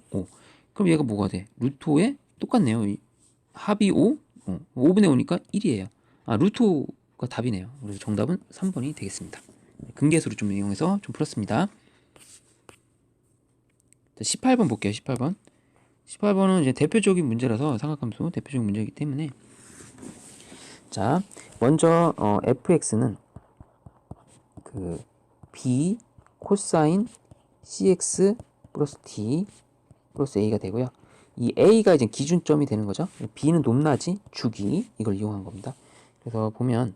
그럼 얘가 뭐가 돼? 루트 5에 똑같네요. 합이 5. 5분의 5니까 1이에요. 아, 루트 5가 답이네요. 그래서 정답은 3번이 되겠습니다. 근계수를 좀 이용해서 좀 풀었습니다. 18번 볼게요. 18번. 18번은 이제 대표적인 문제라서 삼각함수 대표적인 문제이기 때문에 자, 먼저 fx는 그 b 코사인 cx 플러스 d 플러스 a가 되고요. 이 a가 이제 기준점이 되는 거죠. b는 높낮이, 주기 이걸 이용한 겁니다. 그래서 보면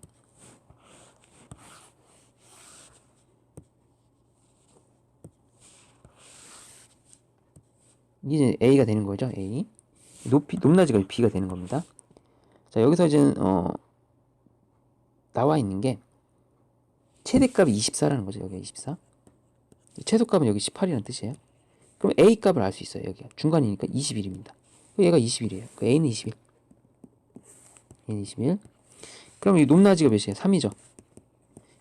이제 a가 되는 거죠. a 높낮이가 b가 되는 겁니다. 자, 여기서 이제 나와 있는 게 최대값이 24라는 거죠. 여기가 24. 최소값은 여기 18이라는 뜻이에요. 그럼 a 값을 알 수 있어요. 여기가 중간이니까 21입니다. 얘가 21이에요. 그 a는 21. a는 21. 그럼 이 높낮이가 몇이에요? 3이죠.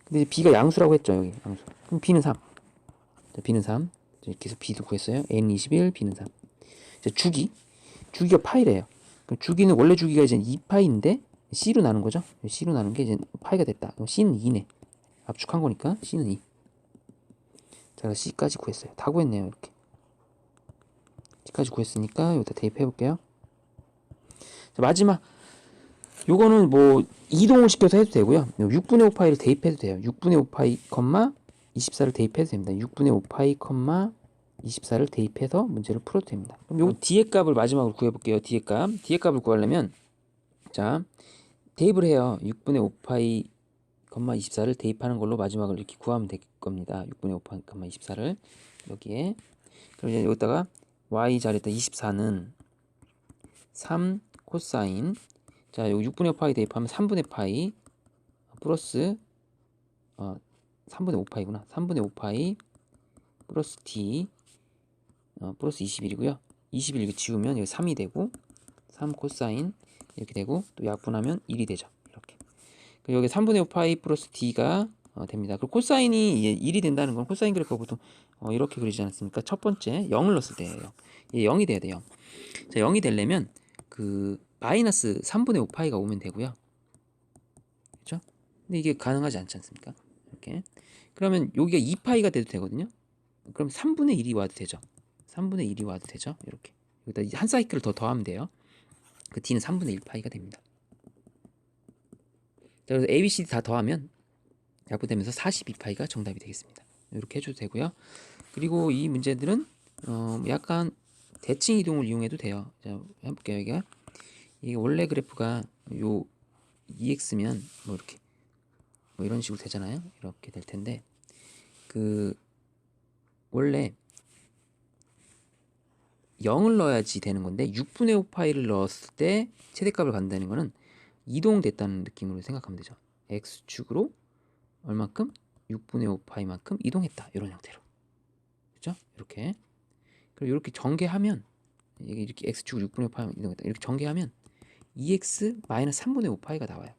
근데 이제 b가 양수라고 했죠. 여기 양수. 그럼 b는 3. 자, b는 3. 이렇게 해서 b도 구했어요. a는 21, b는 3. 자, 주기가 파이래요. 그럼 주기는 원래 주기가 이제 2파이인데 c로 나눈 거죠. c로 나눈 게 이제 파이가 됐다. 그럼 c는 2네. 압축한 거니까 c는 2. 자, c까지 구했어요. 다 구했네요. 이렇게. c까지 구했으니까 여기다 대입해 볼게요. 자, 마지막 요거는 뭐 이동을 시켜서 해도 되고요. 6분의 5파이를 대입해도 돼요. 6분의 5파이, 24를 대입해도 됩니다. 6분의 5파이, 24를 대입해서 문제를 풀어도 됩니다. 그럼 요 뒤에 값을 마지막으로 구해볼게요. 뒤에 값을 구하려면 자, 대입을 해요. 6분의 5파이, 24를 대입하는 걸로 마지막을 이렇게 구하면 될 겁니다. 6분의 5파이, 24를 여기에. 그럼 이제 여기다가 y 자리에다 24는 3 코사인, 자, 여기 6분의 파이 대입하면 3분의 파이 플러스 3분의 5파이구나. 3분의 5파이 플러스 d 플러스 21이고요. 21 이렇게 지우면 여기 3이 되고 3 코사인 이렇게 되고 또 약분하면 1이 되죠. 이렇게. 그리고 여기 3분의 5파이 플러스 d가 됩니다. 그리고 코사인이 1이 된다는 건 코사인 그래프가 보통 이렇게 그리지 않습니까? 첫 번째 0을 넣었을 때예요. 0이 돼야 돼요. 자, 0이 되려면 그 마이너스 3분의 5파이가 오면 되고요. 그렇죠? 근데 이게 가능하지 않지 않습니까? 이렇게. 그러면 여기가 2파이가 돼도 되거든요. 그럼 3분의 1이 와도 되죠. 3분의 1이 와도 되죠. 이렇게. 여기다 한 사이클을 더 더하면 돼요. 그 d는 3분의 1파이가 됩니다. 자, 그래서 a, b, c, d 다 더하면 약분되면서 42파이가 정답이 되겠습니다. 이렇게 해줘도 되고요. 그리고 이 문제들은 약간 대칭 이동을 이용해도 돼요. 자, 해볼게요. 여기가 이게 원래 그래프가 요 2x면 뭐 이렇게 뭐 이런 식으로 되잖아요. 이렇게 될 텐데 그 원래 0을 넣어야지 되는 건데 6분의 5파이를 넣었을 때 최대값을 간다는 거는 이동됐다는 느낌으로 생각하면 되죠. x축으로 얼만큼? 6분의 5파이만큼 이동했다. 이런 형태로. 그죠? 이렇게. 그리고 이렇게 전개하면 이게 이렇게 x축 6분의 5파이 이동했다. 이렇게 전개하면 2x 마이너스 3분의 5파이가 나와요.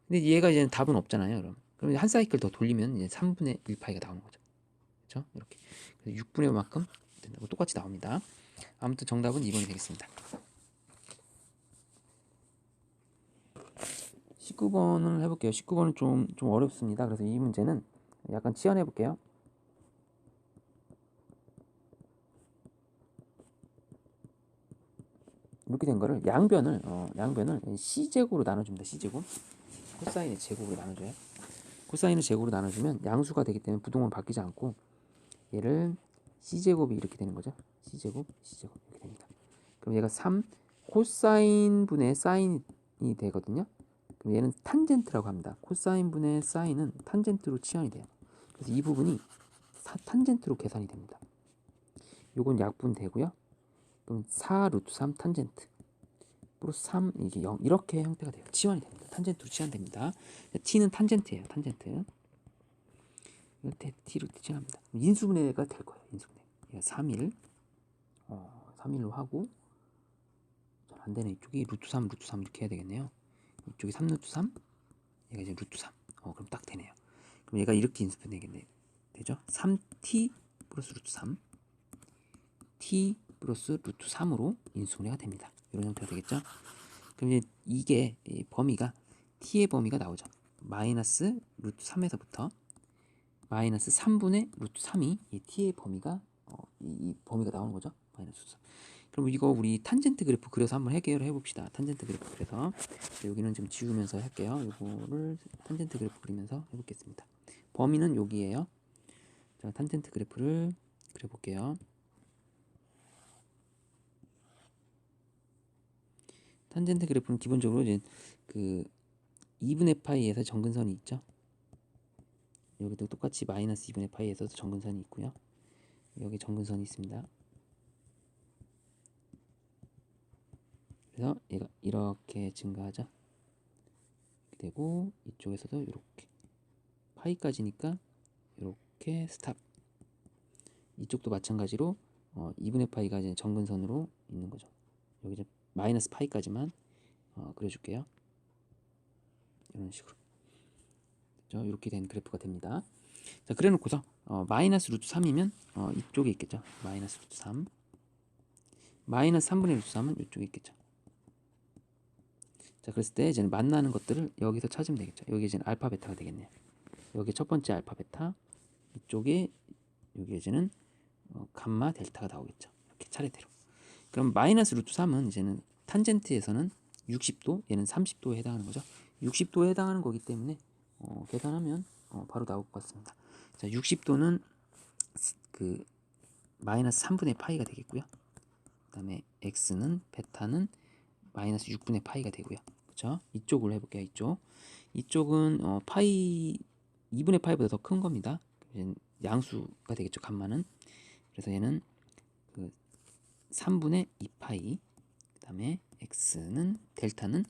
근데 얘가 이제 답은 없잖아요. 그럼 한 사이클 더 돌리면 이제 3분의 1파이가 나오는 거죠. 그렇죠? 이렇게. 그래서 6분의 5만큼 된다고 똑같이 나옵니다. 아무튼 정답은 2번이 되겠습니다. 19번을 해볼게요. 19번은 좀 어렵습니다. 그래서 이 문제는 약간 치환해 볼게요. 이렇게 된 거를 양변을 c제곱으로 나눠줍니다. c제곱. 코사인의 제곱으로 나눠줘요. 코사인의 제곱으로 나눠주면 양수가 되기 때문에 부동은 바뀌지 않고 얘를 c제곱이 이렇게 되는 거죠. c제곱 이렇게 됩니다. 그럼 얘가 3 코사인 분의 사인이 되거든요. 그럼 얘는 탄젠트라고 합니다. 코사인 분의 사인은 탄젠트로 치환이 돼요. 그래서 이 부분이 탄젠트로 계산이 됩니다. 요건 약분되고요. 그럼 4 루트 3 탄젠트 플러스 3 이게 0 이렇게 형태가 돼요. 치환이 됩니다. 탄젠트로 치환됩니다. t는 탄젠트예요. 탄젠트. 이렇게 t로 치환합니다. 인수분해가 될 거예요. 인수분해. 3일 3일로 하고 잘 안 되네. 이쪽이 루트 3 이렇게 해야 되겠네요. 이쪽이 3 루트 3 얘가 이제 루트 3 그럼 딱 되네요. 그럼 얘가 이렇게 인수분해겠네. 되죠? 3t 플러스 루트 3 t 플러스 루트 3으로 인수분해가 됩니다. 이런 형태가 되겠죠? 그럼 이제 이게 범위가 t의 범위가 나오죠. 마이너스 루트 3에서부터 마이너스 3분의 루트 3이 이 t의 범위가 이 범위가 나오는 거죠. 마이너스 3. 그럼 이거 우리 탄젠트 그래프 그려서 한번 해결을 해봅시다. 탄젠트 그래프 그래서 여기는 좀 지우면서 할게요. 이거를 탄젠트 그래프 그리면서 해보겠습니다. 범위는 여기에요. 자, 탄젠트 그래프를 그려볼게요. 탄젠트 그래프는 기본적으로 이제 그 2분의 파이에서 정근선이 있죠. 여기도 똑같이 마이너스 2분의 파이에서 정근선이 있고요. 여기 정근선이 있습니다. 그래서 얘가 이렇게 증가하죠. 이렇게 되고 이쪽에서도 이렇게 파이까지니까 이렇게 스탑. 이쪽도 마찬가지로 2분의 파이가 이제 정근선으로 있는 거죠. 여기 이제 마이너스 파이까지만 그려줄게요. 이런 식으로. 그렇죠? 이렇게 된 그래프가 됩니다. 자, 그래놓고서 마이너스 루트 3이면 이쪽에 있겠죠. 마이너스 루트 3. 마이너스 3분의 루트 3은 이쪽에 있겠죠. 자, 그랬을 때 이제 만나는 것들을 여기서 찾으면 되겠죠. 여기 이제 알파 베타가 되겠네요. 여기 첫 번째 알파 베타, 이쪽에 여기 이제는 감마 델타가 나오겠죠. 이렇게 차례대로. 그럼 마이너스 루트 3은 이제는 탄젠트에서는 60도, 얘는 30도에 해당하는 거죠. 60도에 해당하는 거기 때문에 계산하면 바로 나올 것 같습니다. 자, 60도는 그 마이너스 3분의 파이가 되겠고요. 그 다음에 x는 베타는 마이너스 6분의 파이가 되고요. 그렇죠? 이쪽으로 해볼게요. 이쪽은 파이 2분의 파이보다 더 큰 겁니다. 양수가 되겠죠. 감마는. 그래서 얘는 그 3분의 2파이, 그 다음에 x는 델타는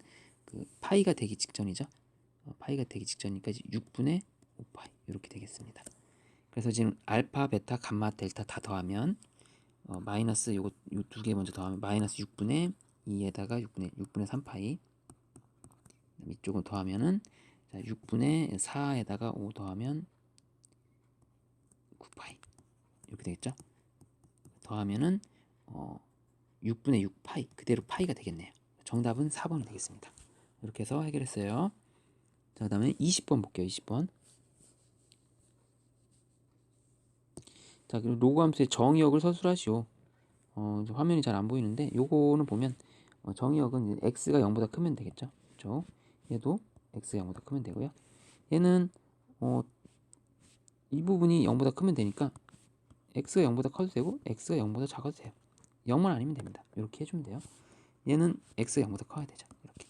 그 파이가 되기 직전이죠. 파이가 되기 직전이니까 이제 6분의 5파이 이렇게 되겠습니다. 그래서 지금 알파, 베타, 감마, 델타 다 더하면 마이너스 요거 요 두 개 먼저 더하면 마이너스 6분의 2에다가 6분의 3파이, 이쪽은 더하면은 자, 6분의 4에다가 5 더하면 9파이 이렇게 되겠죠. 더하면은 6분의 6파이 그대로 파이가 되겠네요. 정답은 4번이 되겠습니다. 이렇게 해서 해결했어요. 자, 그 다음에 20번 볼게요. 20번. 자, 그리고 로그 함수의 정의역을 서술하시오. 화면이 잘 안 보이는데 요거는 보면 정의역은 x가 0보다 크면 되겠죠. 그렇죠? 얘도 x가 0보다 크면 되고요. 얘는 이 부분이 0보다 크면 되니까 x가 0보다 커도 되고 x가 0보다 작아도 돼요. 0만 아니면 됩니다. 이렇게 해주면 돼요. 얘는 x가 0보다 커야 되죠. 이렇게.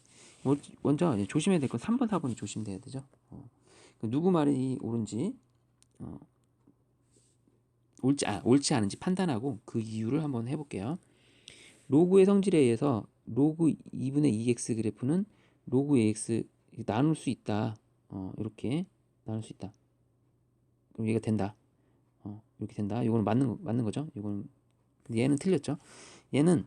먼저 조심해야 될 건 3번, 4번이 조심돼야 되죠. 누구 말이 옳은지 옳지 않은지 판단하고 그 이유를 한번 해볼게요. 로그의 성질에 의해서 로그 2분의 2x 그래프는 로그 ax 나눌 수 있다. 이렇게 나눌 수 있다. 그럼 얘가 된다. 이렇게 된다. 이거는 맞는 거죠. 이거는 얘는 틀렸죠. 얘는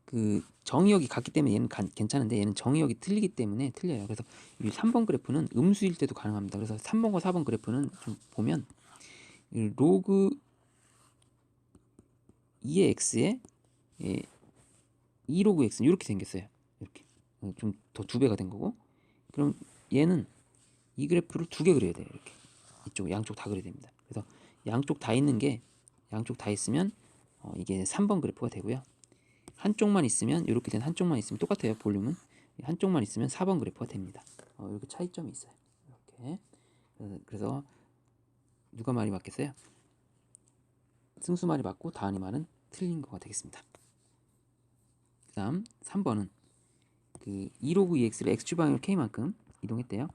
그 정의역이 같기 때문에 얘는 괜찮은데 얘는 정의역이 틀리기 때문에 틀려요. 그래서 이 3번 그래프는 음수일 때도 가능합니다. 그래서 3번과 4번 그래프는 좀 보면 로그 2의 x에 2로그 x는 이렇게 생겼어요. 이렇게 좀 더 2배가 된 거고, 그럼 얘는 이 그래프를 2개 그려야 돼요. 이렇게 이쪽 양쪽 다 그려야 됩니다. 그래서 양쪽 다 있는 게 양쪽 다 있으면 이게 3번 그래프가 되고요. 한쪽만 있으면 이렇게 된 한쪽만 있으면 똑같아요. 볼륨은 한쪽만 있으면 4번 그래프가 됩니다. 이렇게 차이점이 있어요. 이렇게 그래서 누가 말이 맞겠어요? 승수 말이 맞고 다은이 말은 틀린 거가 되겠습니다. 그 다음 3번은 그 2로그 2x를 x축 방향으로 k만큼 이동했대요.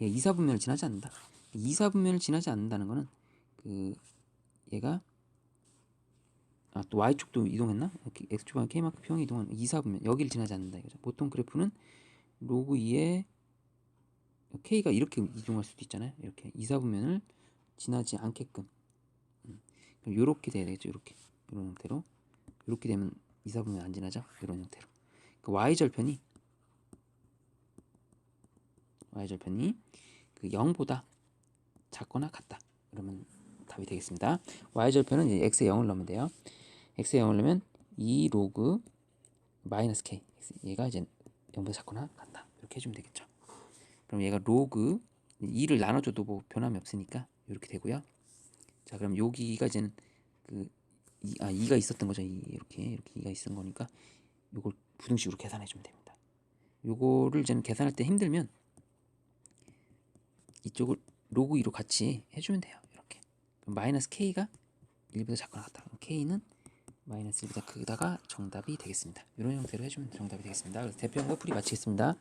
얘 2사분면을 지나지 않는다. 2사분면을 지나지 않는다는 거는 그 얘가 또 y축도 이동했나? x축 방향 k만큼 평이 이동하는 2사분면 여기를 지나지 않는다 이거죠. 보통 그래프는 로그 2에 k가 이렇게 이동할 수도 있잖아요. 이렇게 2사분면을 지나지 않게끔 그럼 요렇게 돼야 되겠죠. 이렇게 이런 형태로 이렇게 되면 2사분면 안 지나죠. 이런 형태로 그 y절편이 그 0보다 작거나 같다. 그러면 답이 되겠습니다. y절편은 이제 x에 0을 넣으면 돼요. x에 0을 넣으면 2 로그 마이너스 k 얘가 이제 0보다 작거나 같다. 이렇게 해주면 되겠죠. 그럼 얘가 로그 2를 나눠줘도 뭐 변함이 없으니까 이렇게 되고요. 자, 그럼 여기가 이제는 그 2가 있었던 거죠. 이렇게 2가 있은 거니까 요걸 부등식으로 계산해 주면 됩니다. 요거를 이제는 계산할 때 힘들면 이쪽을 로그 2로 같이 해주면 돼요. 이렇게. 그럼 마이너스 k가 1보다 작거나 같다. k는 마이너스 1보다 크다가 정답이 되겠습니다. 이런 형태로 해주면 정답이 되겠습니다. 그래서 대표 연거 풀이 마치겠습니다.